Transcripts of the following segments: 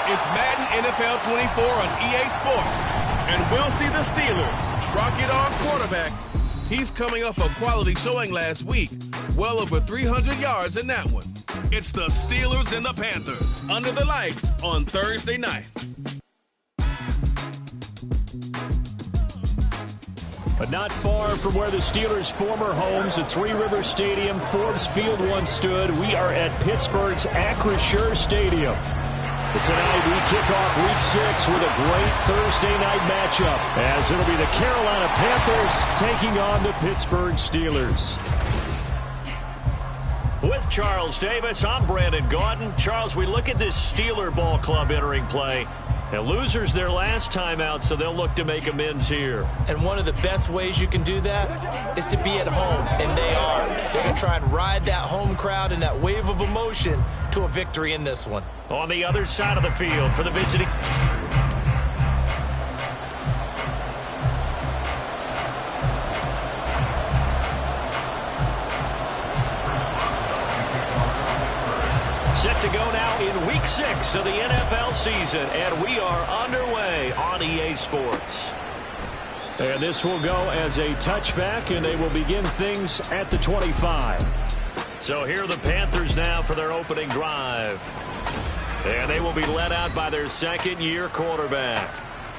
It's Madden NFL 24 on EA Sports. And we'll see the Steelers. Rocket on quarterback. He's coming off a quality showing last week. Well over 300 yards in that one. It's the Steelers and the Panthers under the lights on Thursday night. But not far from where the Steelers' former homes at Three Rivers Stadium, Forbes Field once stood, we are at Pittsburgh's Acrisure Stadium. But tonight we kick off Week 6 with a great Thursday night matchup, as it'll be the Carolina Panthers taking on the Pittsburgh Steelers. With Charles Davis, I'm Brandon Gaudin. Charles, we look at this Steeler ball club entering play. And losers their last time out, so they'll look to make amends here. And one of the best ways you can do that is to be at home, and they are. They're going to try and ride that home crowd and that wave of emotion to a victory in this one. On the other side of the field for the visiting... Set to go now in Week 6 of the NFL season, and we are underway on EA Sports. And this will go as a touchback, and they will begin things at the 25. So here are the Panthers now for their opening drive. And they will be led out by their second-year quarterback.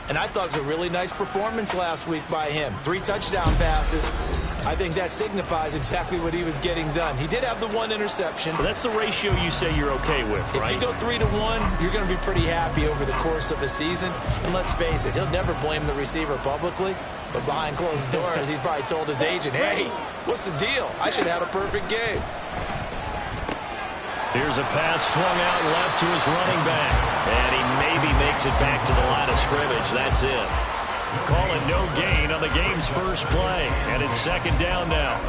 And I thought it was a really nice performance last week by him. 3 touchdown passes. I think that signifies exactly what he was getting done. He did have the 1 interception. But that's the ratio you say you're okay with, right? If you go 3-to-1, you're going to be pretty happy over the course of the season. And let's face it, he'll never blame the receiver publicly. But behind closed doors, he probably told his agent, hey, what's the deal? I should have had a perfect game. Here's a pass swung out left to his running back. And he maybe makes it back to the line of scrimmage. That's it. Calling no gain on the game's first play. And it's second down now.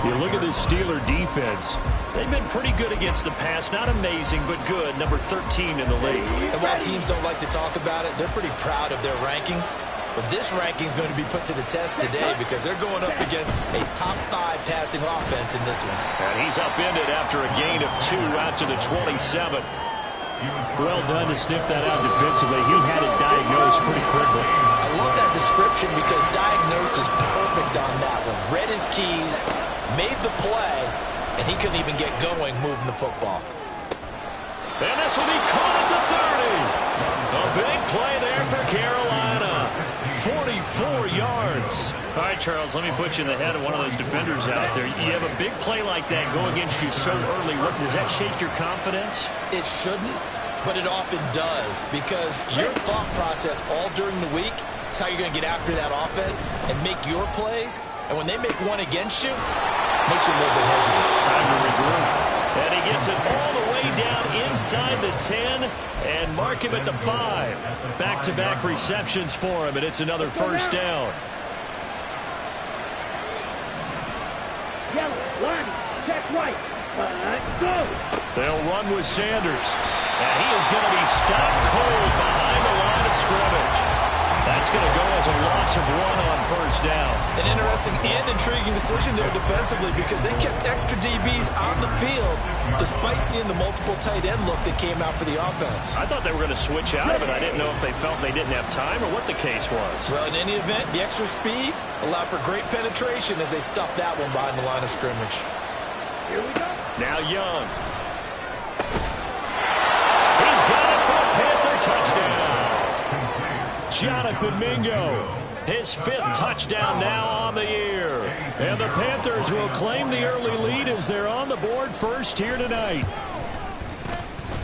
You look at this Steeler defense. They've been pretty good against the pass. Not amazing, but good. Number 13 in the league. And while teams don't like to talk about it, they're pretty proud of their rankings. But this ranking is going to be put to the test today because they're going up against a top 5 passing offense in this one. And he's upended after a gain of 2 out to the 27. Well done to sniff that out defensively. He had it diagnosed pretty quickly. I love that description because diagnosed is perfect on that one. Read his keys, made the play, and he couldn't even get going moving the football. And this will be caught at the 30. A big play there for Carolina. 44 yards. All right, Charles, let me put you in the head of one of those defenders out there. You have a big play like that go against you so early. Does that shake your confidence? It shouldn't, but it often does because your thought process all during the week is how you're going to get after that offense and make your plays. And when they make one against you, it makes you a little bit hesitant. Time to regroup. And he gets it all the way down inside the 10 and mark him at the 5. Back-to-back receptions for him, and it's another first down. Yellow, line, check right. Go. They'll run with Sanders. And he is going to be stopped cold behind the line of scrimmage. That's going to go as a loss of 1 on first down. An interesting and intriguing decision there defensively because they kept extra DBs on the field despite seeing the multiple tight end look that came out for the offense. I thought they were going to switch out of it. I didn't know if they felt they didn't have time or what the case was. Well, in any event, the extra speed allowed for great penetration as they stuffed that one behind the line of scrimmage. Here we go. Now Young. He's got it for a Panther touchdown. Jonathan Mingo, his 5th touchdown now on the year. And the Panthers will claim the early lead as they're on the board first here tonight.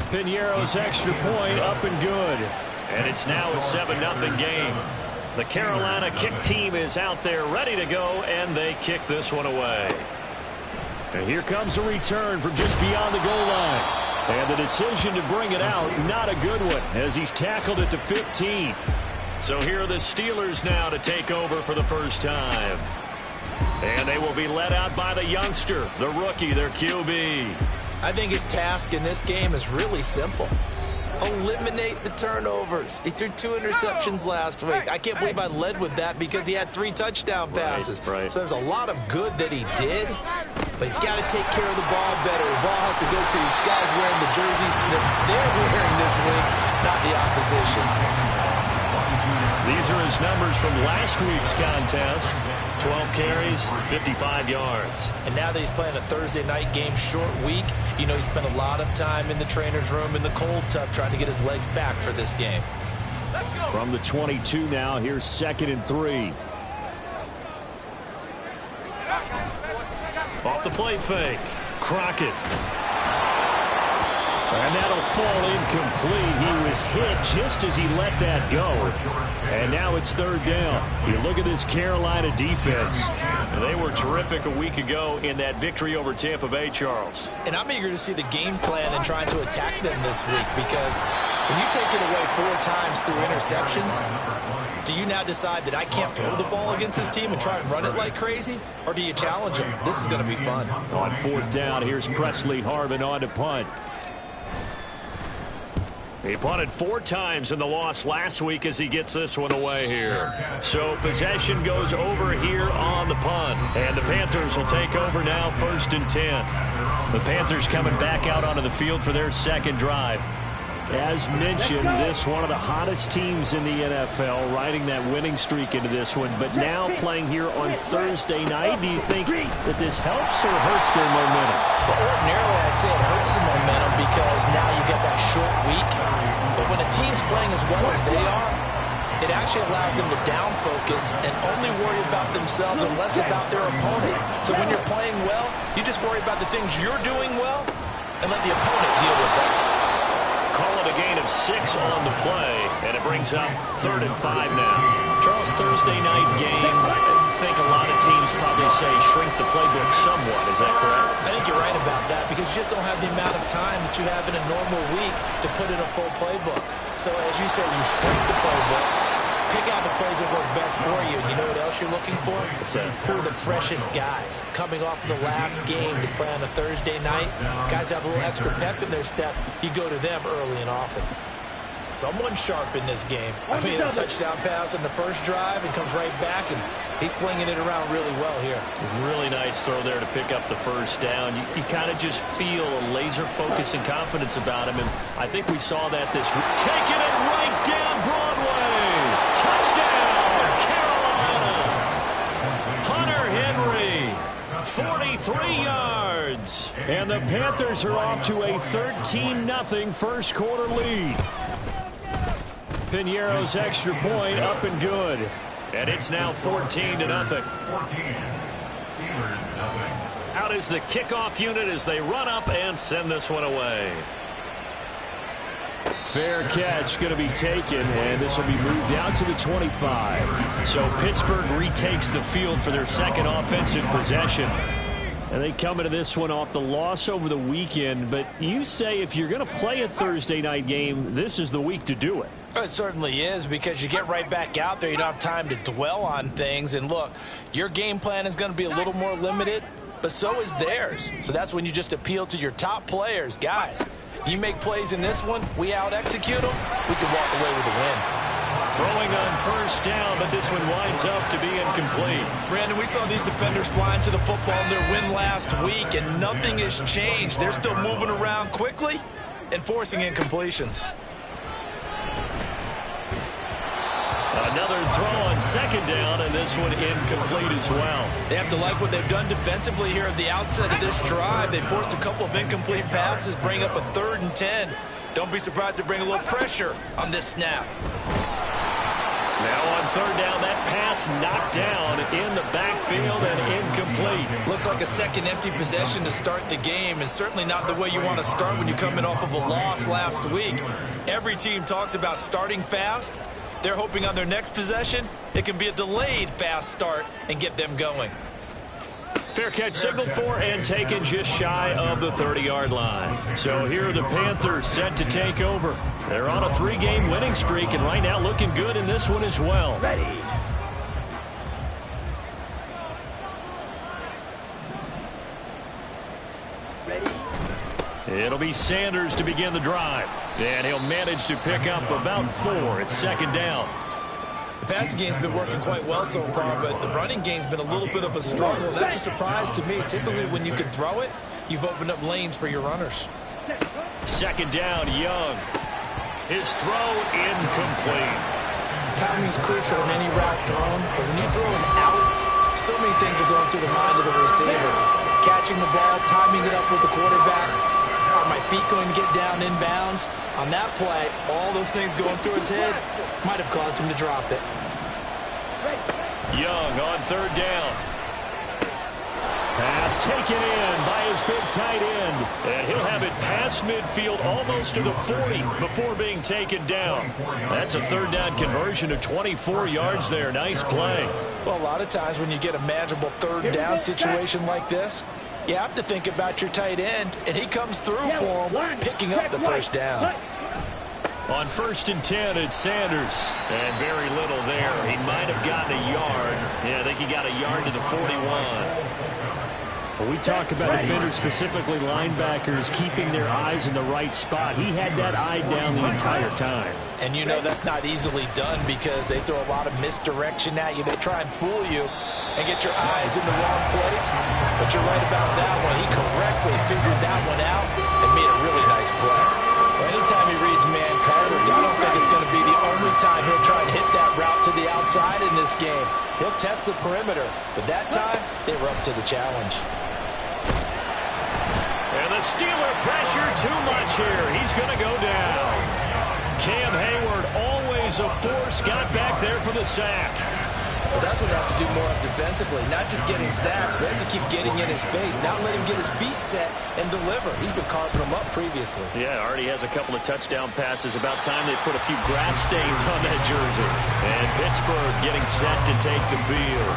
Piñeiro's extra point up and good. And it's now a 7-0 game. The Carolina kick team is out there ready to go, and they kick this one away. And here comes a return from just beyond the goal line. And the decision to bring it out, not a good one, as he's tackled at the 15. So here are the Steelers now to take over for the first time. And they will be led out by the youngster, the rookie, their QB. I think his task in this game is really simple. Eliminate the turnovers. He threw 2 interceptions last week. I can't believe I led with that because he had 3 touchdown passes. Right. So there's a lot of good that he did. but he's got to take care of the ball better. The ball has to go to guys wearing the jerseys that they're wearing this week, not the opposition. These are his numbers from last week's contest. 12 carries, 55 yards. And now that he's playing a Thursday night game, short week, you know he spent a lot of time in the trainer's room in the cold tub trying to get his legs back for this game. From the 22 now, here's 2nd and 3. Off the play fake. Crockett. And that'll fall incomplete. He was hit just as he let that go. And now it's 3rd down. You look at this Carolina defense. They were terrific a week ago in that victory over Tampa Bay, Charles. And I'm eager to see the game plan and trying to attack them this week, because when you take it away 4 times through interceptions, do you now decide that I can't throw the ball against this team and try and run it like crazy? Or do you challenge them? This is going to be fun. On 4th down, here's Presley Harvin on to punt. He punted 4 times in the loss last week as he gets this one away here. So possession goes over here on the punt. And the Panthers will take over now, 1st and 10. The Panthers coming back out onto the field for their 2nd drive. As mentioned, this one of the hottest teams in the NFL, riding that winning streak into this one, but now playing here on Thursday night. Do you think that this helps or hurts their momentum? Well, ordinarily, I'd say it hurts the momentum because now you get that short week. But when a team's playing as well as they are, it actually allows them to down focus and only worry about themselves and less about their opponent. So when you're playing well, you just worry about the things you're doing well and let the opponent deal with that. Call it a gain of 6 on the play, and it brings up 3rd and 5 now. Charles, Thursday night game, I think a lot of teams probably say shrink the playbook somewhat. Is that correct? I think you're right about that, because you just don't have the amount of time that you have in a normal week to put in a full playbook. So as you said, you shrink the playbook, pick out the plays that work best for you. And you know what else you're looking for? What's that? Who are the freshest guys coming off of the last game to play on a Thursday night? Guys have a little extra pep in their step. You go to them early and often. Someone sharp in this game. I mean, a touchdown pass on the first drive and comes right back, and he's flinging it around really well here. Really nice throw there to pick up the 1st down. You kind of just feel a laser focus and confidence about him, and I think we saw that this week. Taking it right down Broadway. Touchdown, Carolina. Hunter Henry, 43 yards. And the Panthers are off to a 13-0 first quarter lead. Piñeiro's extra point up and good. And it's now 14-0. Out is the kickoff unit as they run up and send this one away. Fair catch going to be taken, and this will be moved out to the 25. So Pittsburgh retakes the field for their 2nd offensive possession. And they come into this one off the loss over the weekend. But you say if you're going to play a Thursday night game, this is the week to do it. It certainly is, because you get right back out there. You don't have time to dwell on things. And look, your game plan is going to be a little more limited, but so is theirs. So that's when you just appeal to your top players. Guys, you make plays in this one, we out-execute them, we can walk away with a win. Throwing on 1st down, but this one winds up to be incomplete. Brandon, we saw these defenders flying to the football in their win last week, and nothing has changed. They're still moving around quickly and forcing incompletions. Another throw on 2nd down, and this one incomplete as well. They have to like what they've done defensively here at the outset of this drive. They forced a couple of incomplete passes, bring up a 3rd and 10. Don't be surprised to bring a little pressure on this snap. Now on 3rd down, that pass knocked down in the backfield and incomplete. Looks like a 2nd empty possession to start the game, and certainly not the way you want to start when you're coming off of a loss last week. Every team talks about starting fast. They're hoping on their next possession, it can be a delayed fast start and get them going. Fair catch signaled for and taken just shy of the 30-yard line. So here are the Panthers set to take over. They're on a 3-game winning streak, and right now looking good in this one as well. Ready. It'll be Sanders to begin the drive. And he'll manage to pick up about 4 at 2nd down. The passing game's been working quite well so far, but the running game's been a little bit of a struggle. That's a surprise to me. Typically, when you can throw it, you've opened up lanes for your runners. Second down, Young. His throw incomplete. Timing's crucial in any route thrown, but when you throw an out, so many things are going through the mind of the receiver. Catching the ball, timing it up with the quarterback. Are my feet going to get down inbounds? On that play, all those things going through his head might have caused him to drop it. Young on third down. Pass taken in by his big tight end. And he'll have it past midfield almost to the 40 before being taken down. That's a third down conversion of 24 yards there. Nice play. Well, a lot of times when you get a manageable third down situation like this, you have to think about your tight end, and he comes through for him, picking up the first down. On 1st and 10, it's Sanders. And very little there. He might have gotten a yard. Yeah, I think he got a yard to the 41. When we talk about defenders, specifically linebackers, keeping their eyes in the right spot, he had that eye down the entire time. And you know that's not easily done because they throw a lot of misdirection at you. They try and fool you and get your eyes in the wrong place. But you're right about that one. He correctly figured that one out and made a really nice play. Well, anytime he reads man coverage, I don't think it's going to be the only time he'll try and hit that route to the outside in this game. He'll test the perimeter, but that time they were up to the challenge. And the Steeler pressure too much here. He's going to go down. Cam Hayward, always a force, got back there for the sack. Well, that's what they have to do more of defensively. Not just getting sacks, but have to keep getting in his face. Not let him get his feet set and deliver. He's been carving them up previously. Yeah, already has a couple of touchdown passes. About time they put a few grass stains on that jersey. And Pittsburgh getting set to take the field.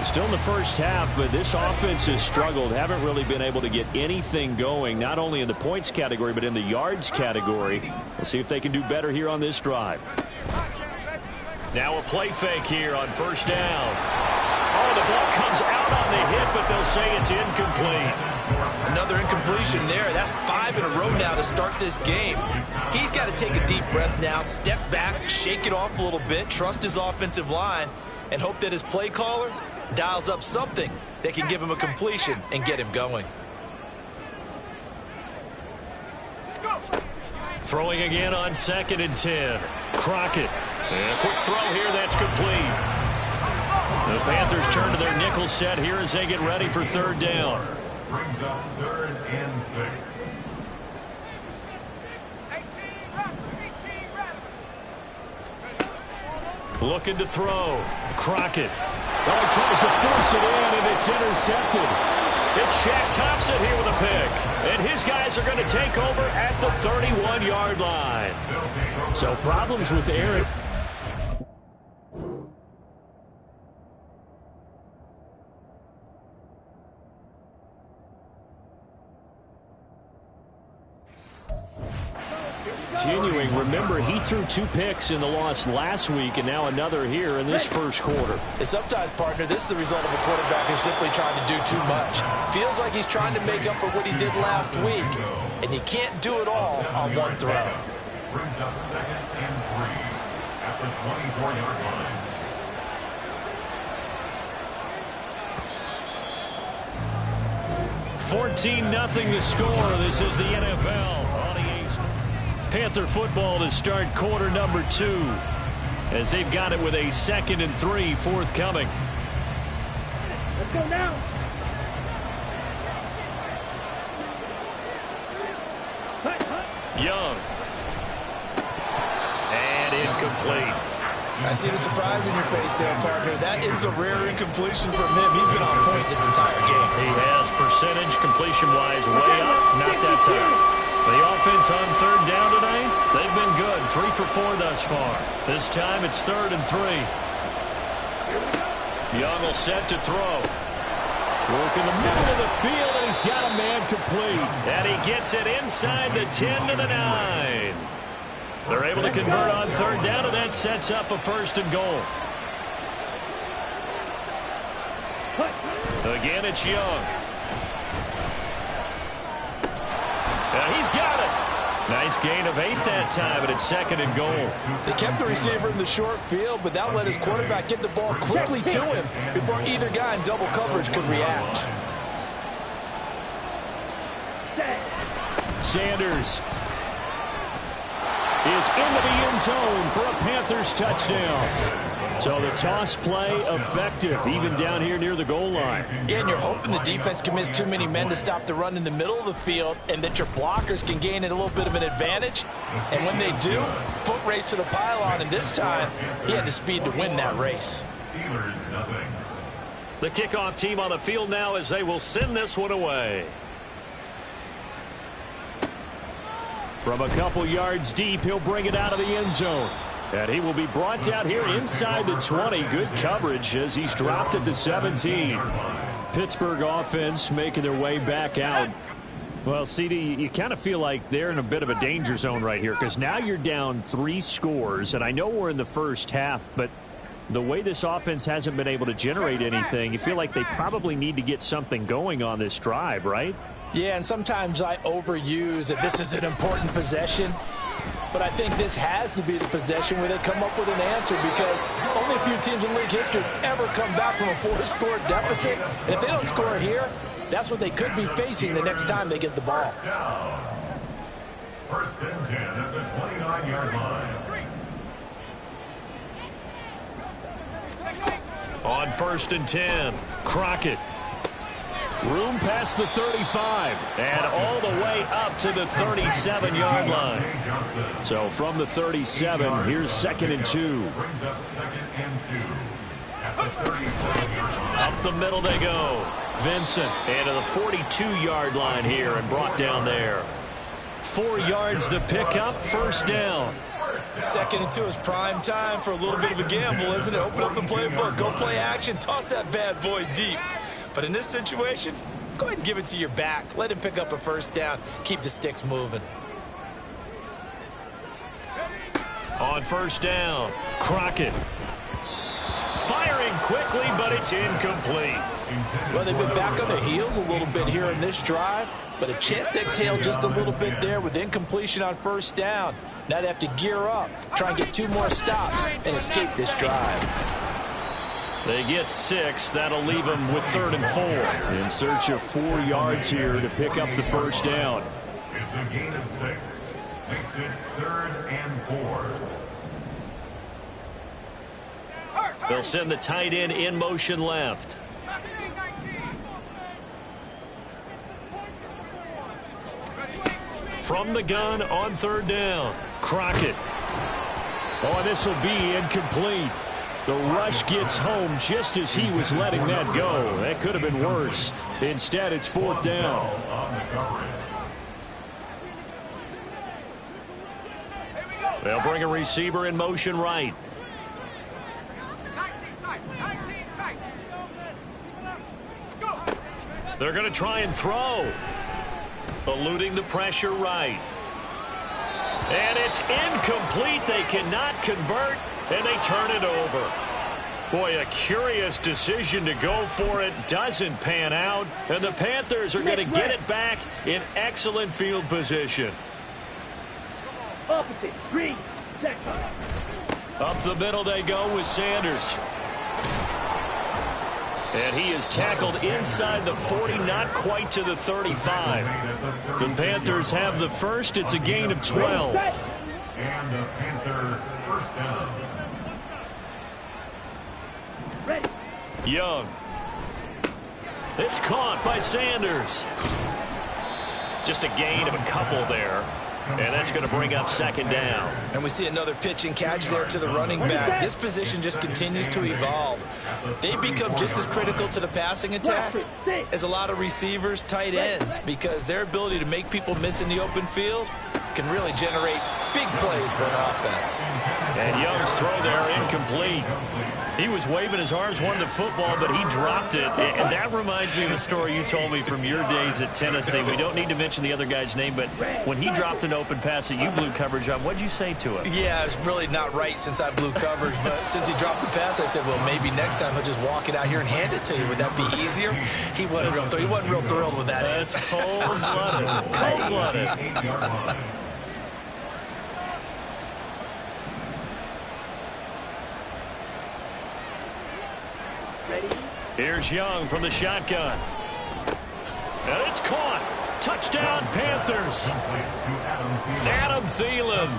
Still in the first half, but this offense has struggled. Haven't really been able to get anything going, not only in the points category, but in the yards category. We'll see if they can do better here on this drive. Now a play fake here on 1st down. Oh, the ball comes out on the hit, but they'll say it's incomplete. Another incompletion there. That's 5 in a row now to start this game. He's got to take a deep breath now, step back, shake it off a little bit, trust his offensive line, and hope that his play caller dials up something that can give him a completion and get him going. Throwing again on 2nd and 10. Crockett. And a quick throw here, that's complete. The Panthers turn to their nickel set here as they get ready for 3rd down. Brings up 3rd and 6. Looking to throw. Crockett. Oh, he tries to force it in, and it's intercepted. It's Shaq Thompson here with a pick. And his guys are going to take over at the 31-yard line. So problems with Aaron. Continuing, remember, he threw 2 picks in the loss last week and now another here in this first quarter. And sometimes, partner, this is the result of a quarterback who's simply trying to do too much. Feels like he's trying to make up for what he did last week, and you can't do it all on one throw. Brings up 2nd and 3 at the 24-yard line. $14-0 the score. This is the NFL on EA's Panther football to start quarter number 2 as they've got it with a 2nd and 3 forthcoming. Let's go now. Young. And incomplete. I see the surprise in your face there, partner. That is a rare incompletion from him. He's been on point this entire game. He has percentage completion-wise way up. Not that time. The offense on 3rd down tonight, they've been good. 3 for 4 thus far. This time it's 3rd and 3. Young will set to throw. Work in the middle of the field, and he's got a man complete. And he gets it inside the 10 to the 9. They're able to convert on 3rd down, and that sets up a 1st and goal. Again, it's Young. And he's got it. Nice gain of 8 that time, but it's 2nd and goal. They kept the receiver in the short field, but that let his quarterback get the ball quickly to him before either guy in double coverage could react. Sanders is into the end zone for a Panthers touchdown. So the toss play effective, even down here near the goal line. Yeah, and you're hoping the defense commits too many men to stop the run in the middle of the field and that your blockers can gain a little bit of an advantage. And when they do, foot race to the pylon, and this time he had the speed to win that race. The kickoff team on the field now as they will send this one away. From a couple yards deep, he'll bring it out of the end zone. And he will be brought down here inside the 20. Good coverage as he's dropped at the 17. Pittsburgh offense making their way back out. Well, CD, you kind of feel like they're in a bit of a danger zone right here because now you're down 3 scores. And I know we're in the first half, but the way this offense hasn't been able to generate anything, you feel like they probably need to get something going on this drive, right? Yeah, and sometimes I overuse that this is an important possession. But I think this has to be the possession where they come up with an answer because only a few teams in league history have ever come back from a 4-score deficit. And if they don't score it here, that's what they could be facing the next time they get the ball. First and 10 at the 29-yard line. On 1st and 10, Crockett. Room past the 35 and all the way up to the 37-yard line. So from the 37, here's 2nd and 2. Brings up 2nd and 2 at the 37-yard line. Up the middle they go. Vincent into the 42-yard line here and brought down there. 4 yards the pickup, 1st down. 2nd and 2 is prime time for a little bit of a gamble, isn't it? Open up the playbook, go play action, toss that bad boy deep. But in this situation, go ahead and give it to your back. Let him pick up a 1st down. Keep the sticks moving. On 1st down, Crockett. Firing quickly, but it's incomplete. Well, they've been back on their heels a little bit here in this drive, but a chance to exhale just a little bit there with incompletion on 1st down. Now they have to gear up, try and get 2 more stops, and escape this drive. They get 6. That'll leave them with 3rd and 4. In search of 4 yards here to pick up the 1st down. It's a gain of 6. Makes it 3rd and 4. They'll send the tight end in motion left. From the gun on 3rd down, Crockett. Oh, this will be incomplete. The rush gets home just as he was letting that go. That could have been worse. Instead, it's 4th down. They'll bring a receiver in motion right. They're going to try and throw. Eluding the pressure right. And it's incomplete. They cannot convert, and they turn it over. Boy, a curious decision to go for it. Doesn't pan out, and the Panthers are going to get it back in excellent field position. Opposite, green, second. Up the middle they go with Sanders. And he is tackled inside the 40, not quite to the 35. The Panthers have the first. It's a gain of 12. And the Panther 1st down. Ready. Young. It's caught by Sanders. Just a gain of a couple there. And that's going to bring up 2nd down. And we see another pitch and catch there to the running back. This position just continues to evolve. They become just as critical to the passing attack as a lot of receivers, tight ends, because their ability to make people miss in the open field can really generate big plays for an offense. And Young's throw there incomplete. He was waving his arms, wanting the football, but he dropped it. And that reminds me of the story you told me from your days at Tennessee. We don't need to mention the other guy's name, but when he dropped an open pass that you blew coverage on, what'd you say to him? Yeah, it's really not right since I blew coverage, but since he dropped the pass, I said, well, maybe next time he'll just walk it out here and hand it to you. Would that be easier? He wasn't real thrilled with that. That's cold-blooded. Cold-blooded. Here's Young from the shotgun. And it's caught. Touchdown, Panthers. Adam Thielen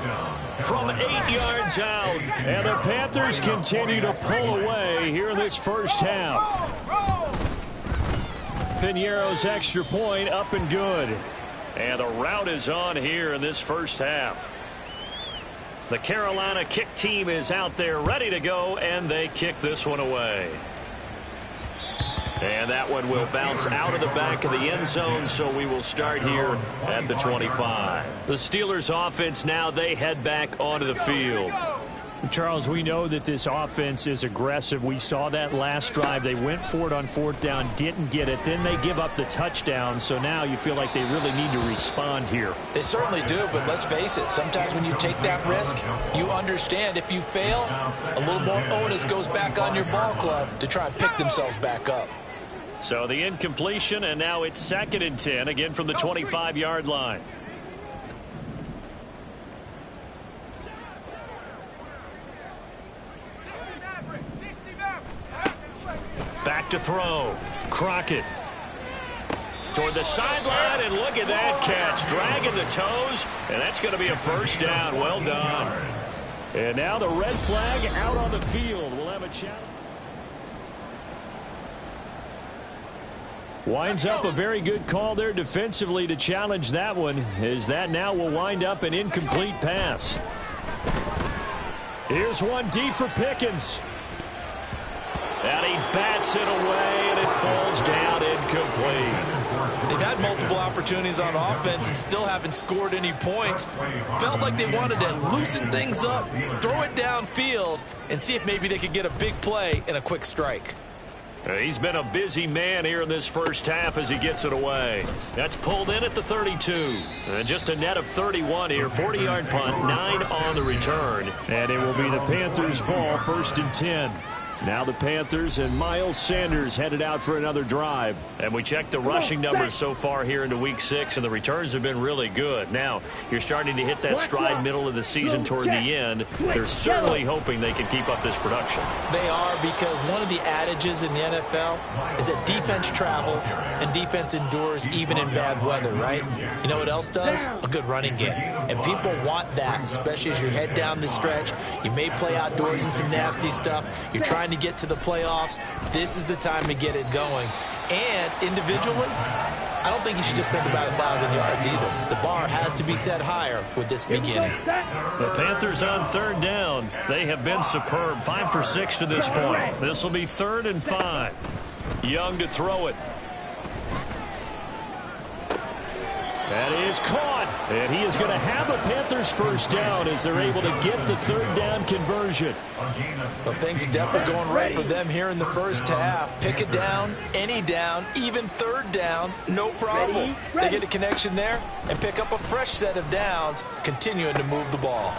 from 8 yards out. And the Panthers continue to pull away here in this first half. Piñeiro's extra point up and good. And the rout is on here in this first half. The Carolina kick team is out there ready to go, and they kick this one away. And that one will bounce out of the back of the end zone, so we will start here at the 25. The Steelers offense now, they head back onto the field. Charles, we know that this offense is aggressive. We saw that last drive. They went for it on 4th down, didn't get it. Then they give up the touchdown. So now you feel like they really need to respond here. They certainly do, but let's face it. Sometimes when you take that risk, you understand if you fail, a little more onus goes back on your ball club to try and pick themselves back up. So the incompletion, and now it's 2nd and 10, again from the 25-yard line. Back to throw. Crockett. Toward the sideline, and look at that catch. Dragging the toes, and that's going to be a first down. Well done. And now the red flag out on the field. We'll have a challenge. Winds up a very good call there defensively to challenge that one, as that now will wind up an incomplete pass. Here's one deep for Pickens. And he bats it away, and it falls down incomplete. They've had multiple opportunities on offense and still haven't scored any points. Felt like they wanted to loosen things up, throw it downfield, and see if maybe they could get a big play and a quick strike. He's been a busy man here in this first half as he gets it away. That's pulled in at the 32. And just a net of 31 here. 40-yard punt, 9 on the return. And it will be the Panthers' ball, 1st and 10. Now the Panthers and Miles Sanders headed out for another drive. And we checked the rushing numbers so far here into Week 6, and the returns have been really good. Now, you're starting to hit that stride middle of the season toward the end. They're certainly hoping they can keep up this production. They are, because one of the adages in the NFL is that defense travels and defense endures even in bad weather, right? You know what else does? A good running game. And people want that, especially as you head down the stretch. You may play outdoors in some nasty stuff. You're trying to get to the playoffs. This is the time to get it going. And individually, I don't think you should just think about 1,000 yards either. The bar has to be set higher with this beginning. The Panthers on 3rd down. They have been superb. 5 for 6 to this point. This will be 3rd and 5. Young to throw it. That is caught, and he is going to have a Panthers first down as they're able to get the 3rd down conversion. Well, things are definitely going right for them here in the first half. Pick it down, any down, even 3rd down, no problem. They get a connection there and pick up a fresh set of downs, continuing to move the ball.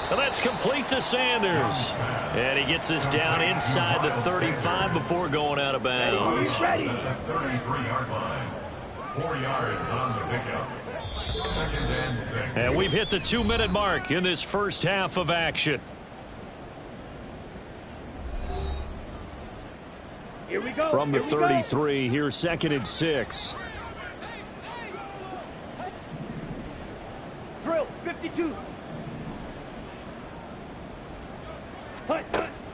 And that's complete to Sanders. And he gets this down inside the 35 before going out of bounds. 33-yard line. 4 yards on the pickup. 2nd and 6. And we've hit the 2-minute mark in this first half of action. Here we go. From the 33, here's 2nd and 6. Drill 52. Hunt.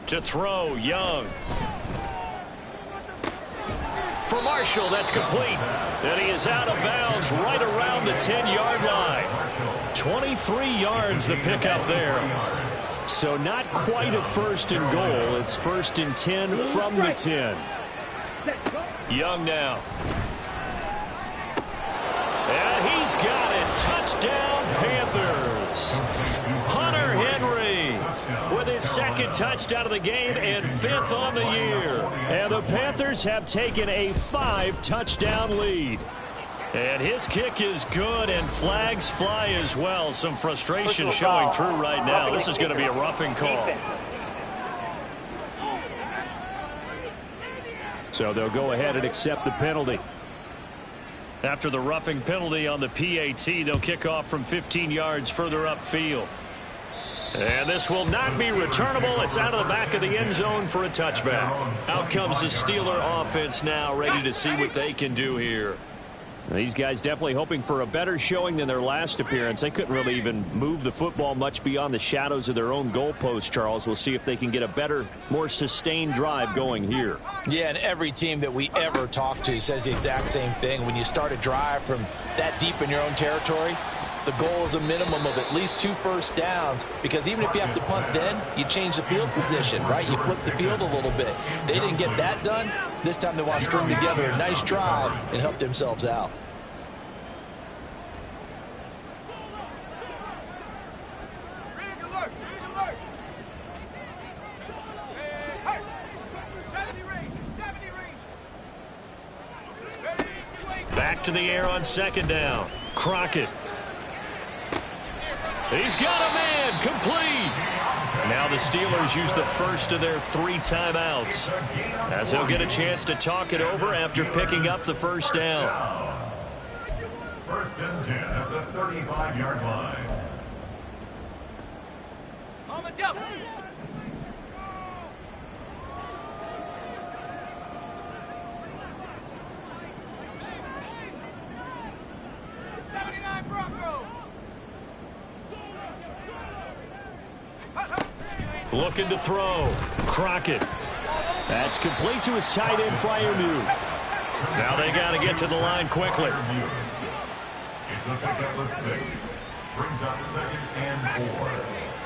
To throw, Young. For Marshall, that's complete. And he is out of bounds right around the 10-yard line. 23 yards the pickup there. So not quite a 1st and goal. It's 1st and 10 from the 10. Young now. And he's got it. Touchdown, Panthers. Hunter Henry with his 2nd touchdown of the game and 5th on the year. And the Panthers have taken a 5-touchdown lead. And his kick is good, and flags fly as well. Some frustration showing through right now. This is going to be a roughing call. So they'll go ahead and accept the penalty. After the roughing penalty on the PAT, they'll kick off from 15 yards further upfield. And this will not be returnable. It's out of the back of the end zone for a touchback. Out comes the Steeler offense now, ready to see what they can do here. These guys definitely hoping for a better showing than their last appearance. They couldn't really even move the football much beyond the shadows of their own goalpost, Charles. We'll see if they can get a better, more sustained drive going here. Yeah, and every team that we ever talk to says the exact same thing. When you start a drive from that deep in your own territory, the goal is a minimum of at least 2 first downs, because even if you have to punt then, you change the field position, right? You flip the field a little bit. They didn't get that done. This time they want to string together a nice drive and help themselves out. Back to the air on second down. Crockett. He's got a man. Complete. Now the Steelers use the first of their 3 timeouts, as they'll get a chance to talk it over after picking up the first down. First and 10 at the 35-yard line. On the double. Looking to throw. Crockett. That's complete to his tight end, Freiermuth. Now they got to get to the line quickly. It's a pickup of 6. Brings up 2nd and 4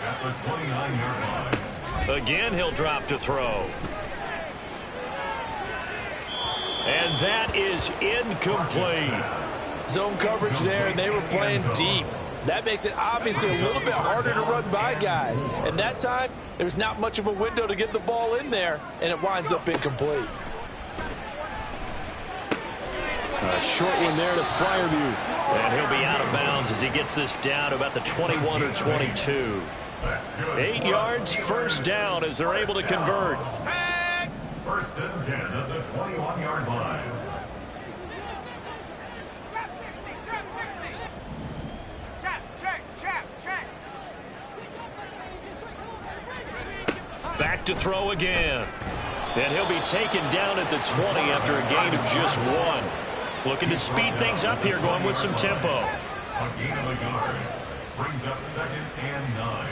at the 29-yard line. Again, he'll drop to throw. And that is incomplete. Zone coverage there, and they were playing deep. That makes it obviously a little bit harder to run by guys. And that time, there's not much of a window to get the ball in there, and it winds up incomplete. A short one there to Freiermuth. And he'll be out of bounds as he gets this down to about the 21 or 22. 8 yards, first down as they're able to convert. First and 10 at the 21-yard line. Back to throw again. And he'll be taken down at the 20 after a gain of just 1. Looking to speed things up here, going with some tempo. A gain of a yard. Brings up 2nd and 9.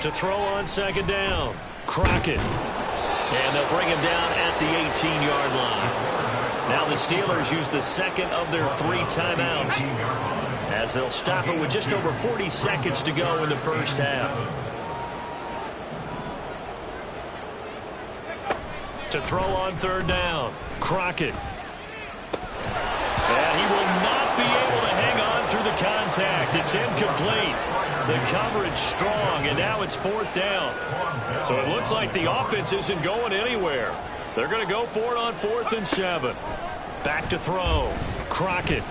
To throw on second down. Crockett. And they'll bring him down at the 18-yard line. Now the Steelers use the second of their 3 timeouts, as they'll stop it with just over 40 seconds to go in the first half. To throw on third down. Crockett. And he will not be able to hang on through the contact. It's incomplete. The coverage strong, and now it's 4th down. So it looks like the offense isn't going anywhere. They're going to go for it on 4th and 7. Back to throw. Crockett.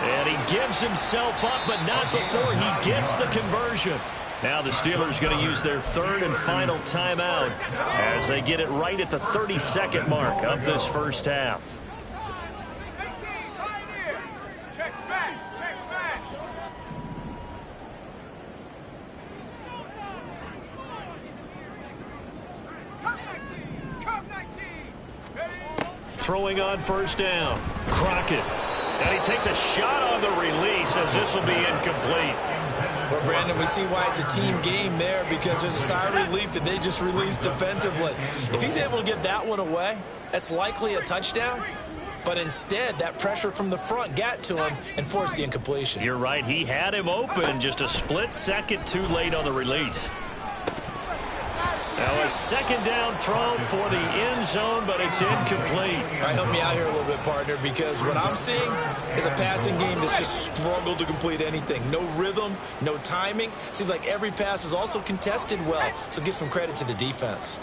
And he gives himself up, but not before he gets the conversion. Now the Steelers going to use their 3rd and final timeout as they get it right at the 32nd mark of this first half. Throwing on first down. Crockett. And he takes a shot on the release, as this will be incomplete. Well, Brandon, we see why it's a team game there, because there's a sigh of relief that they just released defensively. If he's able to get that one away, that's likely a touchdown. But instead, that pressure from the front got to him and forced the incompletion. You're right. He had him open, just a split second too late on the release. Now a second down throw for the end zone, but it's incomplete. All right, help me out here a little bit, partner, because what I'm seeing is a passing game that's just struggled to complete anything. No rhythm, no timing. Seems like every pass is also contested well, so give some credit to the defense.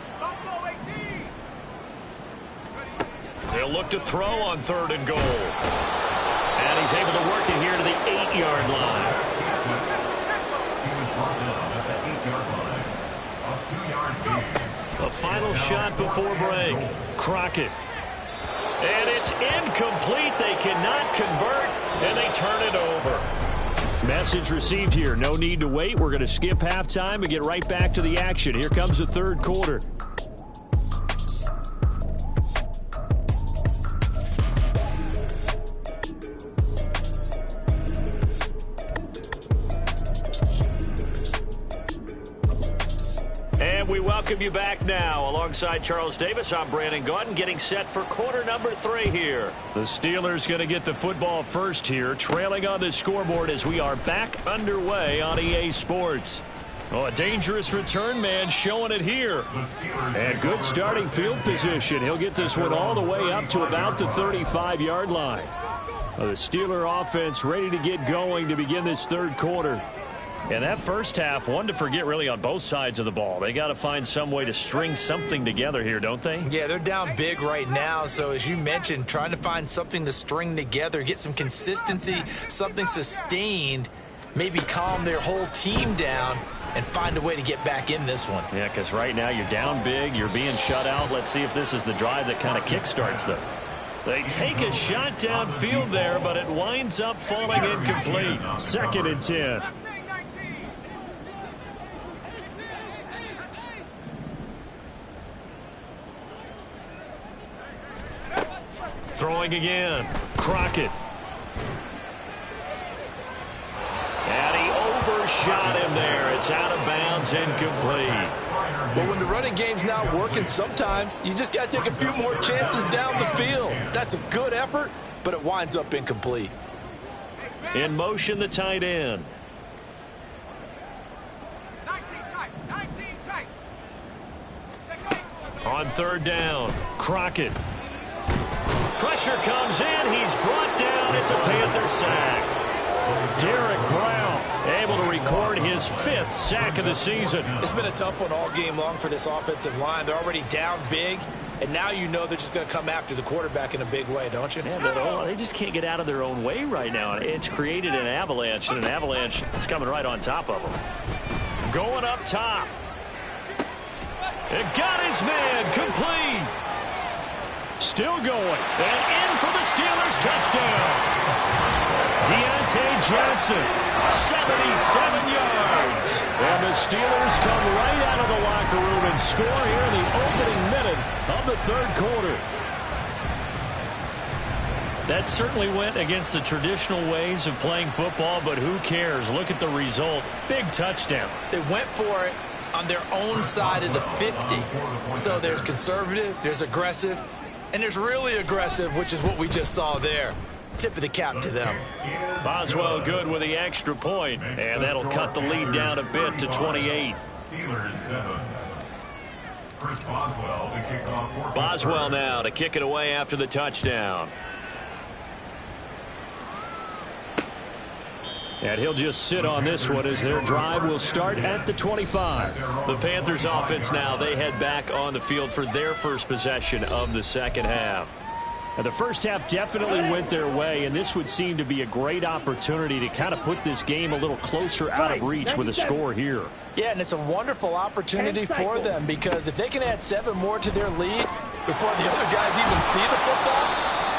They'll look to throw on 3rd and goal. And he's able to work it here to the 8-yard line. A final shot before break. Crockett. And it's incomplete. They cannot convert, and they turn it over. Message received here. No need to wait. We're going to skip halftime and get right back to the action. Here comes the third quarter. And we welcome you back now. Alongside Charles Davis, I'm Brandon Gaudin, getting set for quarter number 3 here. The Steelers going to get the football first here, trailing on the scoreboard as we are back underway on EA Sports. Oh, a dangerous return man showing it here. And good starting field position. He'll get this one all the way up to about the 35-yard line. The Steeler offense ready to get going to begin this third quarter. And that first half, one to forget really on both sides of the ball. They got to find some way to string something together here, don't they? Yeah, they're down big right now. So as you mentioned, trying to find something to string together, get some consistency, something sustained, maybe calm their whole team down and find a way to get back in this one. Yeah, because right now you're down big, you're being shut out. Let's see if this is the drive that kind of kickstarts them. They take a shot downfield there, but it winds up falling incomplete. 2nd and 10. Throwing again. Crockett. And he overshot him there. It's out of bounds, incomplete. But when the running game's not working, sometimes you just got to take a few more chances down the field. That's a good effort, but it winds up incomplete. In motion, the tight end. 19 tight. On 3rd down, Crockett. Pressure comes in. He's brought down. It's a Panther sack. Derek Brown able to record his 5th sack of the season. It's been a tough one all game long for this offensive line. They're already down big, and now you know they're just going to come after the quarterback in a big way, don't you? Yeah, but they just can't get out of their own way right now. It's created an avalanche, and an avalanche is coming right on top of them. Going up top. It got his man complete. Still going. And in for the Steelers touchdown. Deontay Johnson, 77 yards. And the Steelers come right out of the locker room and score here in the opening minute of the third quarter. That certainly went against the traditional ways of playing football, but who cares? Look at the result. Big touchdown. They went for it on their own side of the 50. So there's conservative, there's aggressive, and there's really aggressive, which is what we just saw there. Tip of the cap to them. Boswell good with the extra point, and that'll cut the lead down a bit to 28. Steelers 7. Chris Boswell, the kickoff. Boswell now to kick it away after the touchdown. And he'll just sit on this one as their drive will start at the 25. The Panthers offense now, they head back on the field for their first possession of the second half. And the first half definitely went their way, and this would seem to be a great opportunity to kind of put this game a little closer out of reach with a score here. Yeah, and it's a wonderful opportunity for them because if they can add 7 more to their lead before the other guys even see the football,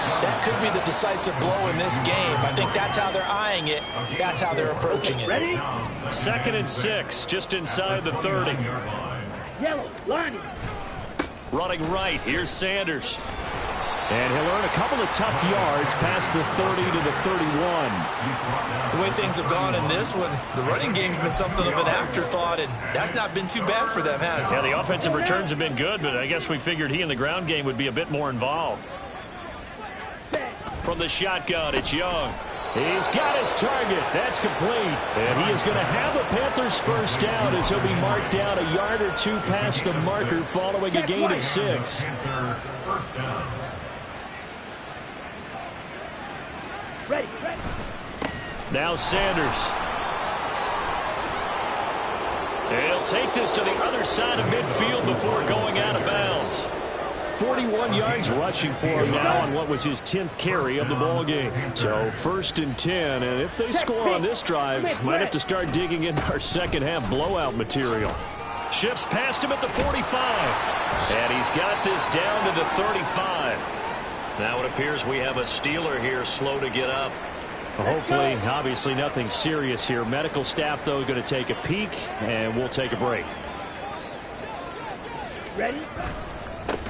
that could be the decisive blow in this game. I think that's how they're eyeing it. That's how they're approaching it. Ready? 2nd and 6, just inside the 30. Yellow, line. Running right, here's Sanders. And he'll earn a couple of tough yards past the 30 to the 31. The way things have gone in this one, the running game's been something of an afterthought, and that's not been too bad for them, has it? Yeah, the offensive returns have been good, but I guess we figured he in the ground game would be a bit more involved. From the shotgun, it's Young. He's got his target. That's complete. And he is going to have a Panthers first down as he'll be marked down a yard or 2 past the marker following a gain of 6. First down. Ready. Now Sanders. And he'll take this to the other side of midfield before going out of bounds. 41 yards rushing for him now on what was his 10th carry of the ball game. So 1st and 10, and if they score on this drive, might have to start digging into our second half blowout material. Shifts past him at the 45. And he's got this down to the 35. Now it appears we have a Steeler here slow to get up. Hopefully, obviously nothing serious here. Medical staff, though, going to take a peek, and we'll take a break. Ready?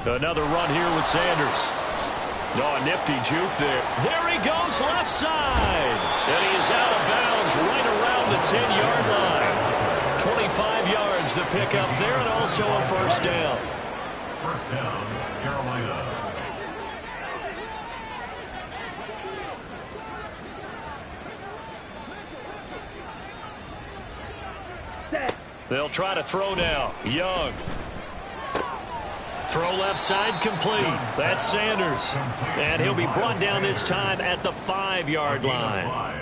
Another run here with Sanders. Oh, a nifty juke there. There he goes, left side. And he is out of bounds right around the 10-yard line. 25 yards to pick up there, and also a first down. First down, Carolina. They'll try to throw now. Young. Throw left side complete. That's Sanders. And he'll be brought down this time at the 5-yard line.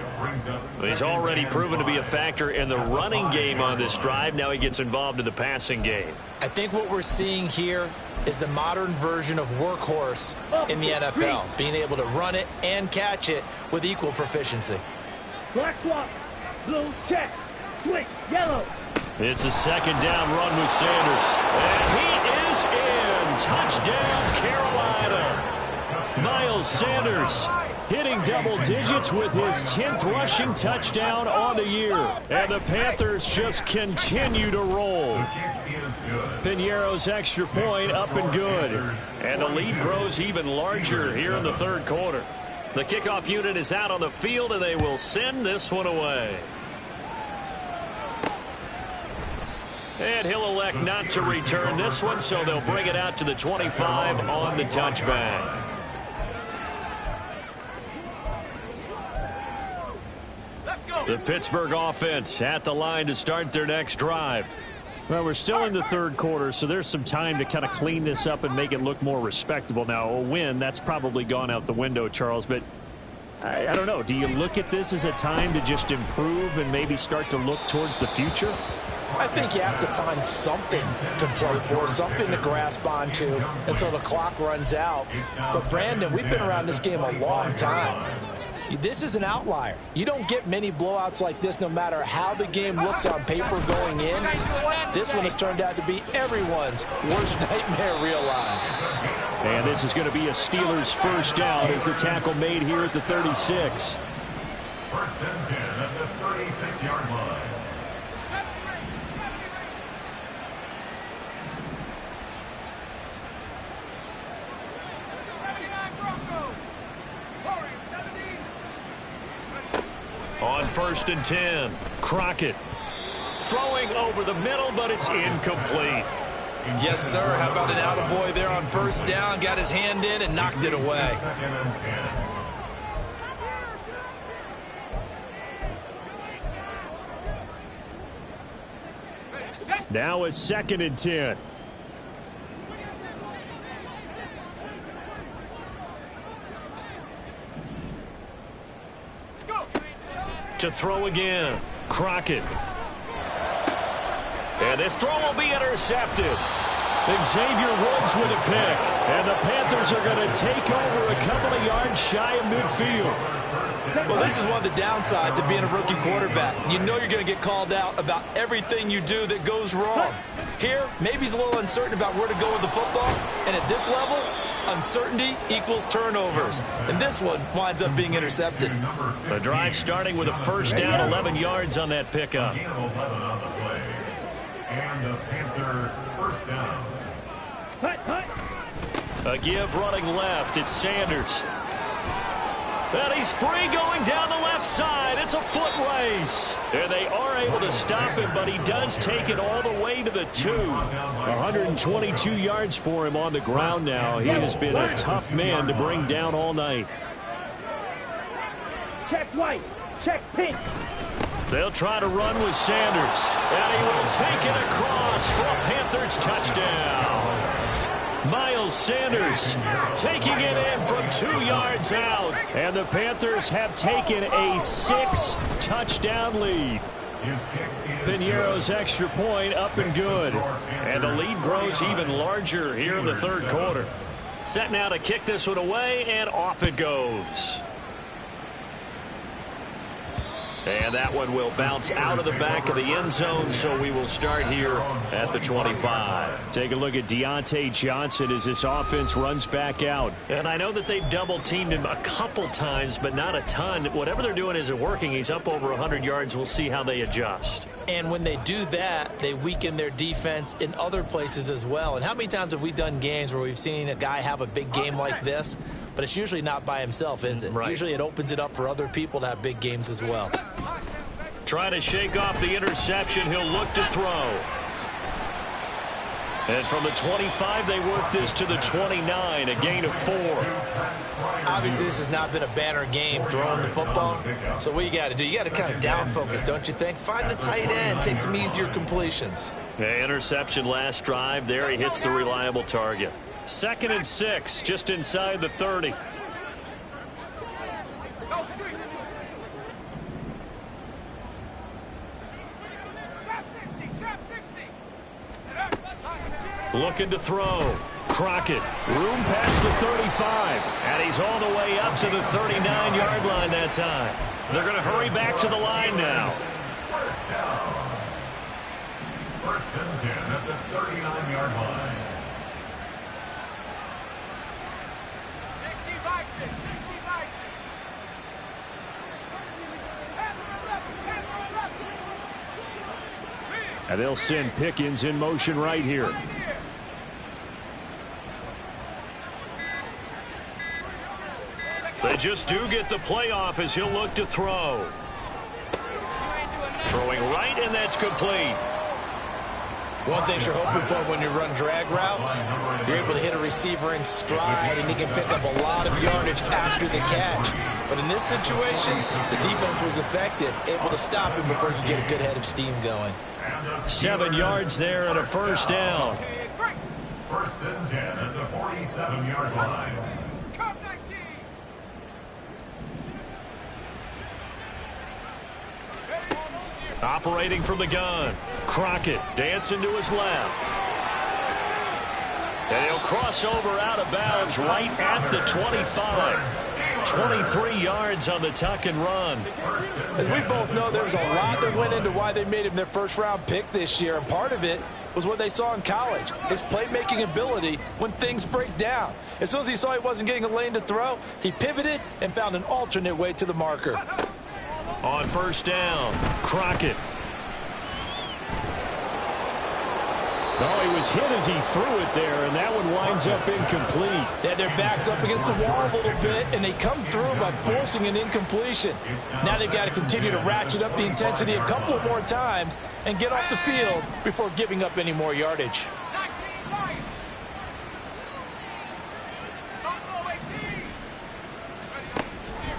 He's already proven to be a factor in the running game on this drive. Now he gets involved in the passing game. I think what we're seeing here is the modern version of workhorse in the NFL. Being able to run it and catch it with equal proficiency. Black swap. Blue check. Switch. Yellow. It's a second down run with Sanders. And he is in. Touchdown, Carolina. Miles Sanders hitting double digits with his 10th rushing touchdown on the year. And the Panthers just continue to roll. Piñeiro's extra point up and good. And the lead grows even larger here in the third quarter. The kickoff unit is out on the field, and they will send this one away. And he'll elect not to return this one, so they'll bring it out to the 25 on the touchback. The Pittsburgh offense at the line to start their next drive. Well, we're still in the third quarter, so there's some time to kind of clean this up and make it look more respectable. Now, a win, that's probably gone out the window, Charles, but I don't know. Do you look at this as a time to just improve and maybe start to look towards the future? I think you have to find something to play for, something to grasp onto until the clock runs out. But, Brandon, we've been around this game a long time. This is an outlier. You don't get many blowouts like this no matter how the game looks on paper going in. This one has turned out to be everyone's worst nightmare realized. And this is going to be a Steelers first down as the tackle made here at the 36. First and 10 at the 36-yard line. On first and 10, Crockett throwing over the middle, but it's incomplete. Yes, sir. How about an attaboy there on first down? Got his hand in and knocked it away. Second and 10. Now a second and 10. To throw again, Crockett. And this throw will be intercepted. Xavier Woods with a pick. And the Panthers are going to take over a couple of yards shy of midfield. Well, this is one of the downsides of being a rookie quarterback. You know you're going to get called out about everything you do that goes wrong. Here, maybe he's a little uncertain about where to go with the football. And at this level, uncertainty equals turnovers. And this one winds up being intercepted. The drive starting with a first down, 11 yards on that pickup. Gain of 11 on the play. And the Panther first down. A give running left. It's Sanders. And he's free going down the left side. It's a foot race. And they are able to stop him, but he does take it all the way to the 2. 122 yards for him on the ground now. He has been a tough man to bring down all night. Check white. Check pink. They'll try to run with Sanders. And he will take it across for a Panthers touchdown. Miles Sanders taking it in from 2 yards out. And the Panthers have taken a 6-touchdown lead. Piñeiro's extra point up and good. And the lead grows even larger here in the third quarter. Set now to kick this one away, and off it goes. And that one will bounce out of the back of the end zone, so we will start here at the 25. Take a look at Deontay Johnson as this offense runs back out. And I know that they've double-teamed him a couple times, but not a ton. Whatever they're doing isn't working. He's up over 100 yards. We'll see how they adjust. And when they do that, they weaken their defense in other places as well. And how many times have we done games where we've seen a guy have a big game like this, but it's usually not by himself, is it? Right. Usually it opens it up for other people to have big games as well. Trying to shake off the interception. He'll look to throw. And from the 25, they work this to the 29, a gain of 4. Obviously, this has not been a banner game throwing the football. So what you got to do, you got to kind of down focus, don't you think? Find the tight end, take some easier completions. Yeah, interception last drive. There he hits the reliable target. 2nd and 6, just inside the 30. Looking to throw. Crockett. Room past the 35. And he's all the way up to the 39-yard line that time. They're going to hurry back to the line now. First down. 1st and 10 at the 39-yard line. 60-6. And they'll send Pickens in motion right here. They just do get the playoff as he'll look to throw. Throwing right, and that's complete. One thing you're hoping for when you run drag routes, you're able to hit a receiver in stride, and he can pick up a lot of yardage after the catch. But in this situation, the defense was effective, able to stop him before he could get a good head of steam going. 7 yards there and a first down. 1st and 10 at the 47-yard line. Operating from the gun. Crockett dancing to his left. And he'll cross over out of bounds right at the 25. 23 yards on the tuck and run. As we both know, there's a lot that went into why they made him their first-round pick this year, and part of it was what they saw in college, his playmaking ability when things break down. As soon as he saw he wasn't getting a lane to throw, he pivoted and found an alternate way to the marker. On first down, Crockett. No, he was hit as he threw it there, and that one winds up incomplete. They had their backs up against the wall a little bit, and they come through by forcing an incompletion. Now they've got to continue to ratchet up the intensity a couple of more times and get off the field before giving up any more yardage.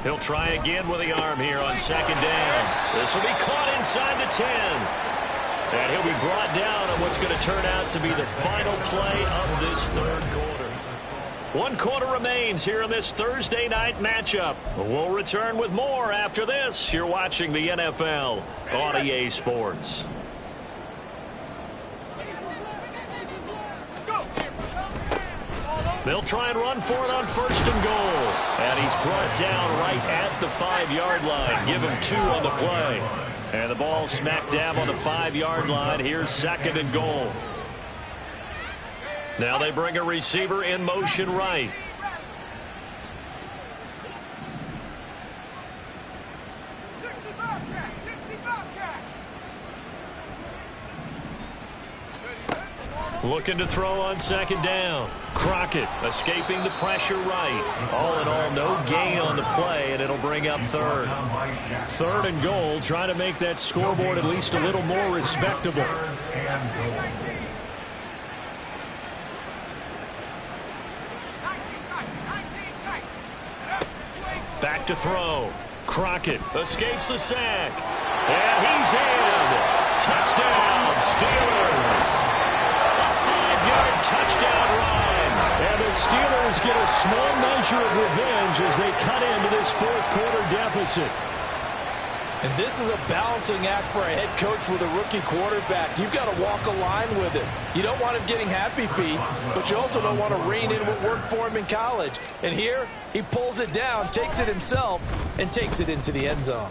He'll try again with the arm here on 2nd down. This will be caught inside the 10. And he'll be brought down on what's going to turn out to be the final play of this 3rd quarter. 1 quarter remains here in this Thursday night matchup. We'll return with more after this. You're watching the NFL on EA Sports. They'll try and run for it on 1st and goal. And he's brought down right at the 5-yard line. Give him 2 on the play. And the ball smack dab on the 5-yard line. Here's 2nd and goal. Now they bring a receiver in motion right. Looking to throw on 2nd down. Crockett escaping the pressure right. All in all, no gain on the play, and it'll bring up 3rd. 3rd and goal, trying to make that scoreboard at least a little more respectable. Back to throw. Crockett escapes the sack. And he's in. Touchdown, Steelers. A 5-yard touchdown run. And the Steelers get a small measure of revenge as they cut into this 4th quarter deficit. And this is a balancing act for a head coach with a rookie quarterback. You've got to walk a line with it. You don't want him getting happy feet, but you also don't want to rein in what worked for him in college. And here, he pulls it down, takes it himself, and takes it into the end zone.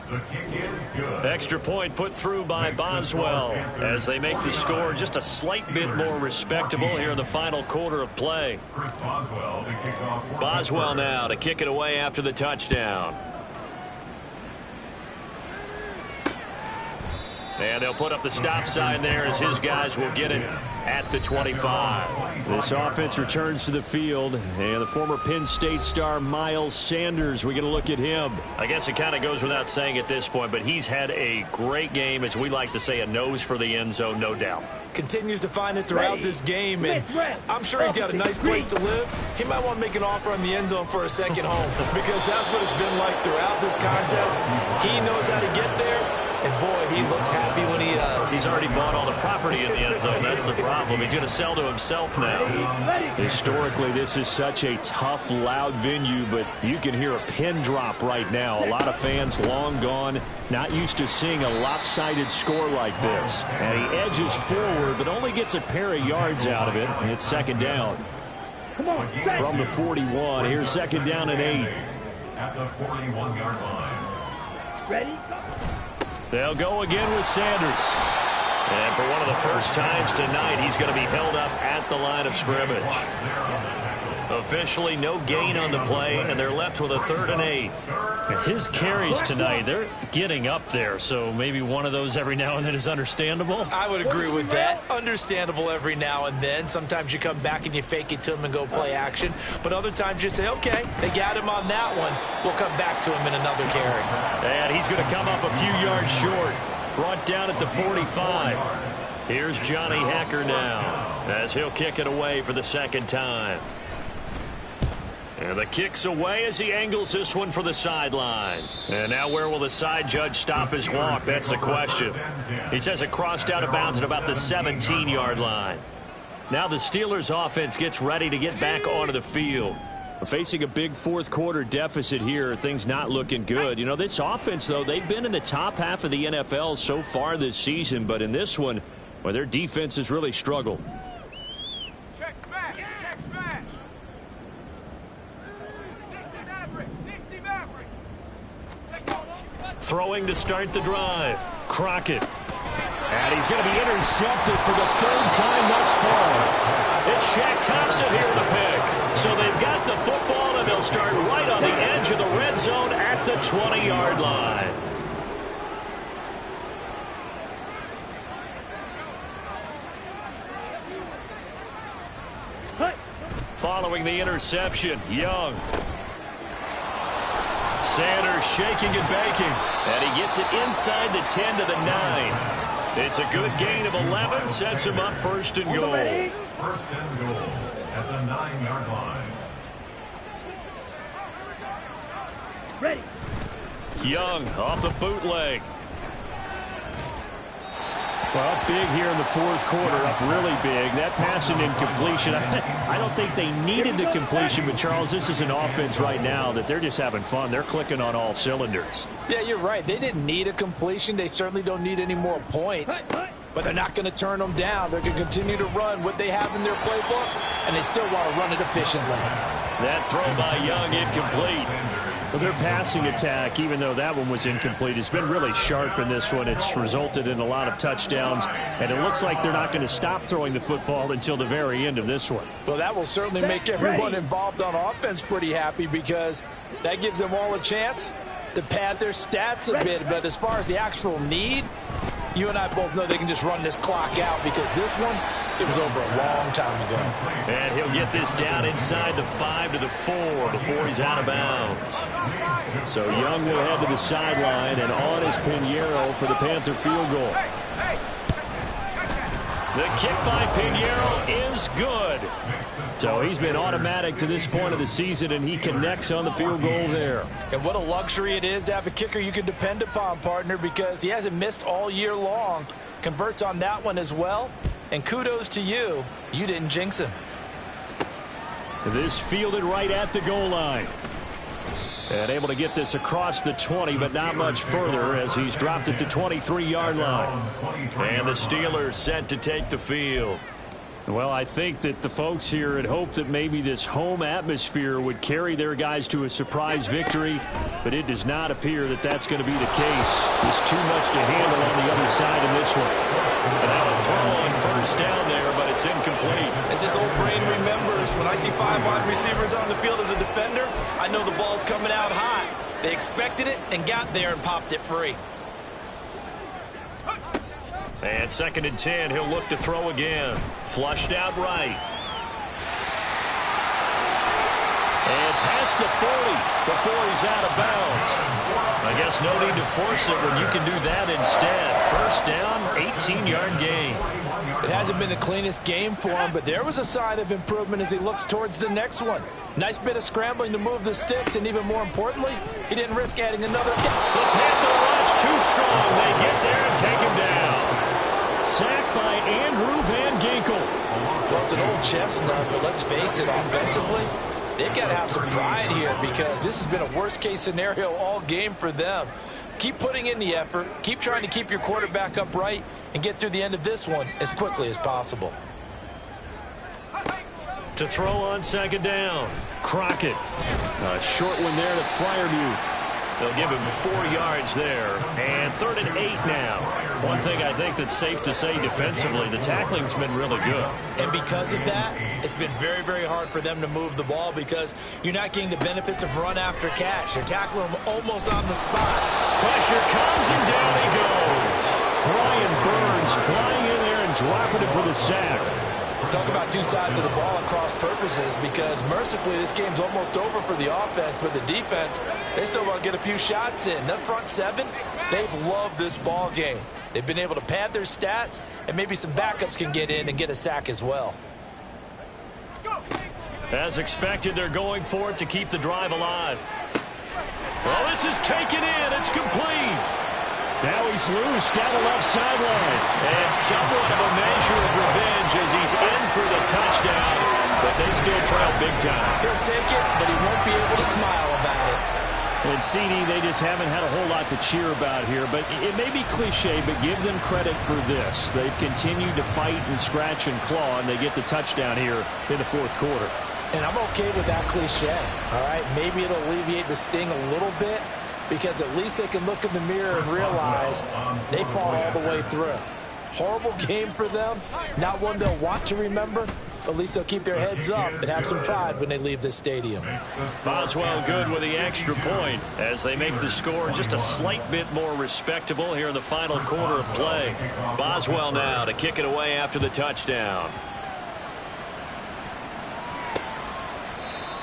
Extra point put through by Boswell as they make the score just a slight bit more respectable here in the final quarter of play. Boswell now to kick it away after the touchdown. And they'll put up the stop sign there as his guys will get it at the 25. This offense returns to the field, and the former Penn State star Miles Sanders, we get a look at him. I guess it kind of goes without saying at this point, but he's had a great game, as we like to say, a nose for the end zone, no doubt. Continues to find it throughout this game, and I'm sure he's got a nice place to live. He might want to make an offer on the end zone for a second home, because that's what it's been like throughout this contest. He knows how to get there, and boy, he looks happy when he does. He's already bought all the property in the end zone. That's the problem. He's going to sell to himself now. Historically, this is such a tough, loud venue, but you can hear a pin drop right now. A lot of fans long gone, not used to seeing a lopsided score like this. And he edges forward, but only gets a pair of yards out of it, and it's second down. From the 41, here's second down and 8. At the 41-yard line. Ready? They'll go again with Sanders. And for one of the first times tonight, he's going to be held up at the line of scrimmage. Officially no gain on the play, and they're left with a 3rd and 8. His carries tonight, they're getting up there, so maybe one of those every now and then is understandable. I would agree with that. Understandable every now and then. Sometimes you come back and you fake it to him and go play action. But other times you say, okay, they got him on that one. We'll come back to him in another carry. And he's going to come up a few yards short. Brought down at the 45. Here's Johnny Hacker now as he'll kick it away for the second time. And the kick's away as he angles this one for the sideline. And now where will the side judge stop his walk? That's the question. He says it crossed out of bounds at about the 17-yard line. Now the Steelers offense gets ready to get back onto the field. Facing a big fourth quarter deficit here, things not looking good. You know, this offense, though, they've been in the top half of the NFL so far this season, but in this one, well, their defense has really struggled. Check smash! Check smash! 60 Maverick! 60 Maverick! Throwing to start the drive. Crockett. And he's going to be intercepted for the 3rd time thus far. It's Shaq Thompson here with a pick. So they've got the football, and they'll start right on the edge of the red zone at the 20-yard line. Following the interception, Young. Sanders shaking and baking. And he gets it inside the 10 to the 9. It's a good gain of 11, sets him up 1st and goal. 1st and goal at the 9-yard line. Ready. Young off the bootleg. Well, big here in the fourth quarter, up really big. That pass and incompletion, I don't think they needed the completion, but Charles, this is an offense right now that they're just having fun. They're clicking on all cylinders. Yeah, you're right. They didn't need a completion. They certainly don't need any more points. But they're not going to turn them down. They're going to continue to run what they have in their playbook, and they still want to run it efficiently. That throw by Young incomplete. Well, their passing attack, even though that one was incomplete, has been really sharp in this one. It's resulted in a lot of touchdowns, and it looks like they're not going to stop throwing the football until the very end of this one. Well, that will certainly make everyone involved on offense pretty happy, because that gives them all a chance to pad their stats a bit. But as far as the actual need, you and I both know they can just run this clock out, because this one, it was over a long time ago. And he'll get this down inside the 5 to the 4 before he's out of bounds. So Young will head to the sideline, and on is Pinheiro for the Panther field goal. The kick by Pinheiro is good. So he's been automatic to this point of the season, and he connects on the field goal there. And what a luxury it is to have a kicker you can depend upon, partner, because he hasn't missed all year long. Converts on that one as well. And kudos to you. You didn't jinx him. This fielded right at the goal line. And able to get this across the 20, but not much further as he's dropped it to 23-yard line. And the Steelers set to take the field. Well, I think that the folks here had hoped that maybe this home atmosphere would carry their guys to a surprise victory, but it does not appear that that's going to be the case. There's too much to handle on the other side in this one. And now a throw on first down there, but it's incomplete. As this old brain remembers, when I see 5 wide receivers on the field as a defender, I know the ball's coming out high. They expected it and got there and popped it free. And 2nd and 10, he'll look to throw again. Flushed out right. And past the 40 before he's out of bounds. I guess no need to force it when you can do that instead. First down, 18-yard gain. It hasn't been the cleanest game for him, but there was a sign of improvement as he looks towards the next one. Nice bit of scrambling to move the sticks, and even more importantly, he didn't risk adding another. The Panther rush too strong. They get there and take him down. Sacked by Andrew Van Ginkel. Well, it's an old chestnut, but let's face it, offensively, they've got to have some pride here because this has been a worst-case scenario all game for them. Keep putting in the effort. Keep trying to keep your quarterback upright and get through the end of this one as quickly as possible. To throw on 2nd down, Crockett. A short one there to Fryermuth. They'll give him 4 yards there. And 3rd and 8 now. One thing I think that's safe to say defensively, the tackling's been really good. And because of that, it's been very, very hard for them to move the ball because you're not getting the benefits of run after catch. They're tackling him almost on the spot. Pressure comes and down he goes. Brian Burns flying in there and dropping it for the sack. Talk about two sides of the ball at cross purposes because mercifully this game's almost over for the offense, but the defense, they still want to get a few shots in. That front 7, they've loved this ball game. They've been able to pad their stats, and maybe some backups can get in and get a sack as well. As expected, they're going for it to keep the drive alive. Well, this is taken in. It's complete. Now he's loose down the left sideline. And somewhat of a measure of revenge as he's in for the touchdown. But they still trail big time. He'll take it, but he won't be able to smile about it. And CD, they just haven't had a whole lot to cheer about here. But it may be cliche, but give them credit for this. They've continued to fight and scratch and claw, and they get the touchdown here in the 4th quarter. And I'm okay with that cliche. All right, maybe it'll alleviate the sting a little bit, because at least they can look in the mirror and realize they fought all the way through. Horrible game for them, not one they'll want to remember, but at least they'll keep their heads up and have some pride when they leave this stadium. Boswell good with the extra point as they make the score just a slight bit more respectable here in the final quarter of play. Boswell now to kick it away after the touchdown.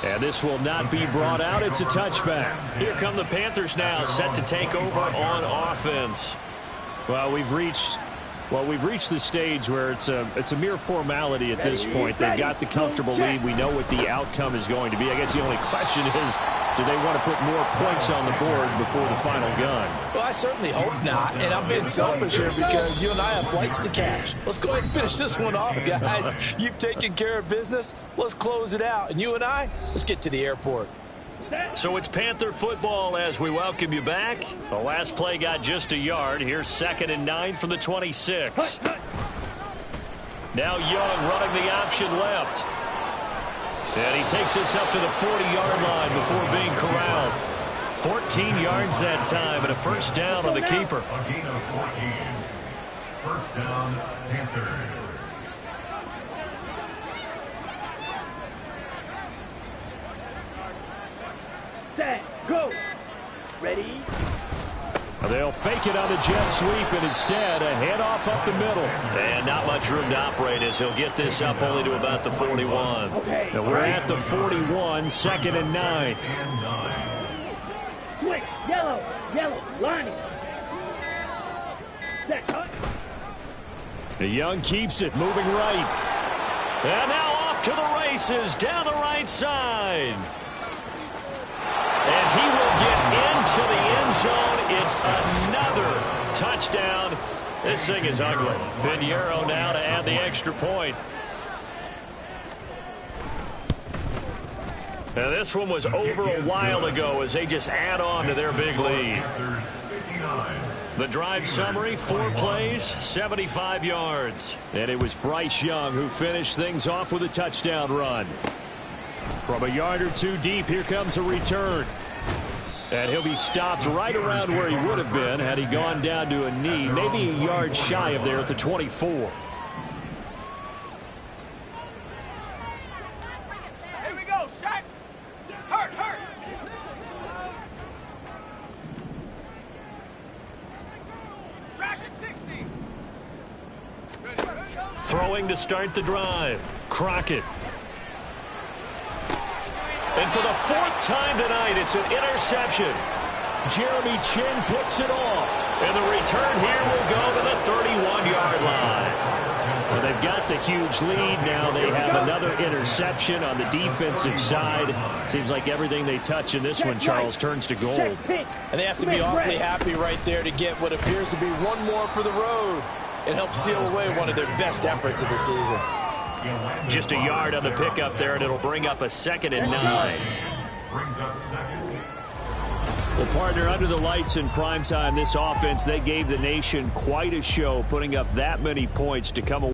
And this will not be brought out. It's a touchback. Here come the Panthers now, set to take over on offense. Well, we've reached the stage where it's a mere formality at this point. They've got the comfortable lead. We know what the outcome is going to be. I guess the only question is, do they want to put more points on the board before the final gun? Well, I certainly hope not. And I'm being selfish here because you and I have flights to catch. Let's go ahead and finish this one off, guys. You've taken care of business. Let's close it out. And you and I, let's get to the airport. So it's Panther football as we welcome you back. The last play got just a yard. Here's 2nd and 9 from the 26. Now Young running the option left. And he takes us up to the 40-yard line before being corralled. 14 yards that time and a first down on the keeper. A gain of 14. First down, Panthers. Set, go. Ready? They'll fake it on the jet sweep, and instead a handoff up the middle. And not much room to operate as he'll get this up only to about the 41. Okay. Now we're at the 41, 2nd and 9. Switch, yellow, lining. Set, cut. The Young keeps it, moving right. And now off to the races down the right side. And he will get into the end zone. It's another touchdown. This thing is ugly. Pinheiro now to add the extra point. And this one was over a while ago as they just add on to their big lead. The drive summary, 4 plays, 75 yards. And it was Bryce Young who finished things off with a touchdown run. From a yard or 2 deep, here comes a return. And he'll be stopped right around where he would have been had he gone down to a knee, maybe a yard shy of there at the 24. Throwing to start the drive. Crockett. And for the 4th time tonight, it's an interception. Jeremy Chin picks it off. And the return here will go to the 31-yard line. Well, they've got the huge lead. Now they have another interception on the defensive side. Seems like everything they touch in this one, Charles, turns to gold. And they have to be awfully happy right there to get what appears to be one more for the road. It helps seal away one of their best efforts of the season. Just a yard on the pickup there, and it'll bring up a 2nd and 9. Well, partner, under the lights in primetime, this offense, they gave the nation quite a show, putting up that many points to come away.